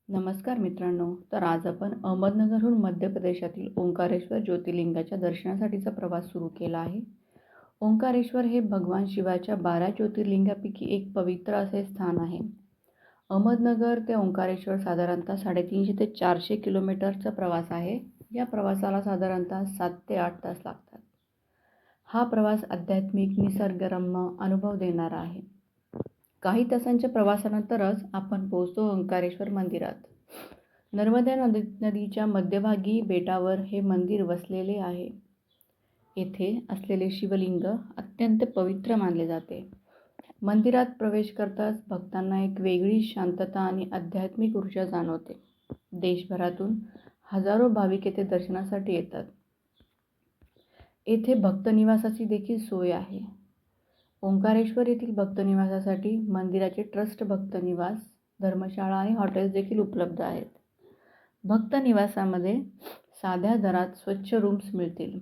नमस्कार मित्रांनो. तर आज आपण अहमदनगरहून मध्य प्रदेशातील ओंकारेश्वर ज्योतिर्लिंगाच्या दर्शनासाठीचा प्रवास सुरू केला आहे. ओंकारेश्वर हे भगवान शिवाच्या 12 ज्योतिर्लिंगापैकी एक पवित्र असे स्थान आहे. अहमदनगर ते ओंकारेश्वर साधारणतः 350 ते 400 किलोमीटरचा प्रवास आहे. या प्रवासाला साधारणतः 7 ते 8 तास लागतात. हा प्रवास आध्यात्मिक, निसर्गरम्य अनुभव देणारा आहे. काही तासांच्या प्रवासानंतरच आपण पोहोचतो ओंकारेश्वर मंदिरात. नर्मदा नदीच्या मध्यभागी बेटावर हे मंदिर वसलेले आहे. येथे असलेले शिवलिंग अत्यंत पवित्र मानले जाते. मंदिरात प्रवेश करताच भक्तांना एक वेगळी शांतता आणि आध्यात्मिक ऊर्जा जाणवते. देशभरातून हजारो भाविक येथे दर्शनासाठी येतात. येथे भक्तनिवासाची देखील सोय आहे. ओंकारेश्वर येथील भक्तनिवासासाठी मंदिराचे ट्रस्ट भक्तनिवास, धर्मशाळा आणि हॉटेल्स देखील उपलब्ध आहेत. भक्तनिवासामध्ये साध्या दरात स्वच्छ रूम्स मिळतील.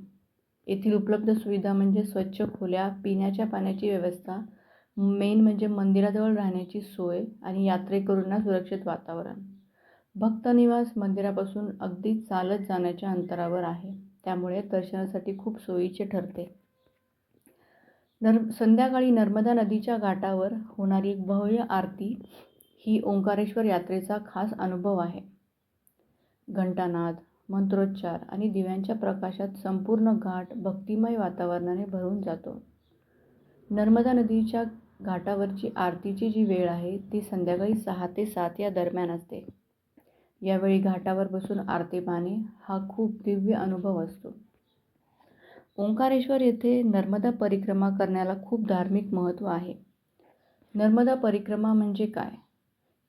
येथील उपलब्ध सुविधा म्हणजे स्वच्छ खोल्या, पिण्याच्या पाण्याची व्यवस्था, मेन म्हणजे मंदिराजवळ राहण्याची सोय आणि यात्रेकरूंना सुरक्षित वातावरण. भक्तनिवास मंदिरापासून अगदी चालत जाण्याच्या अंतरावर आहे, त्यामुळे दर्शनासाठी खूप सोयीचे ठरते. संध्याकाळी नर्मदा नदीच्या घाटावर होणारी एक भव्य आरती ही ओंकारेश्वर यात्रेचा खास अनुभव आहे. घंटानाद, मंत्रोच्चार आणि दिव्यांच्या प्रकाशात संपूर्ण घाट भक्तिमय वातावरणाने भरून जातो. नर्मदा नदीच्या घाटावरची आरतीची जी वेळ आहे ती संध्याकाळी 6 ते 7 या दरम्यान असते. यावेळी घाटावर बसून आरती पाहणे हा खूप दिव्य अनुभव असतो. ओंकारेश्वर येथे नर्मदा परिक्रमा करण्याला खूप धार्मिक महत्त्व आहे. नर्मदा परिक्रमा म्हणजे काय?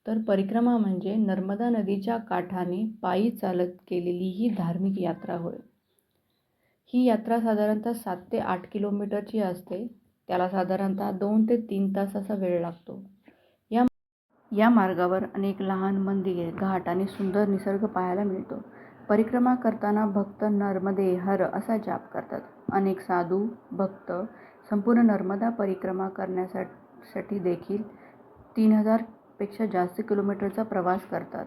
तर परिक्रमा म्हणजे नर्मदा नदीच्या काठाने पायी चालत केलेली ही धार्मिक यात्रा होय. ही यात्रा साधारणतः 7 ते 8 किलोमीटरची असते. त्याला साधारणतः 2 ते 3 तासाचा वेळ लागतो. या मार्गावर अनेक लहान मंदिरे, घाट आणि सुंदर निसर्ग पाहायला मिळतो. परिक्रमा करताना भक्त नर्मदे हर असा जाप करतात. अनेक साधू भक्त संपूर्ण नर्मदा परिक्रमा करण्यासाठी देखील 3000 पेक्षा जास्त किलोमीटरचा प्रवास करतात.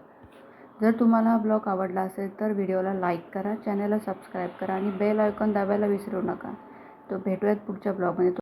जर तुम्हाला हा ब्लॉग आवडला असेल तर व्हिडिओला लाईक करा, चॅनलला सबस्क्राईब करा आणि बेल आयकॉन दाबायला विसरू नका. तो भेटूयात पुढच्या ब्लॉगमध्ये.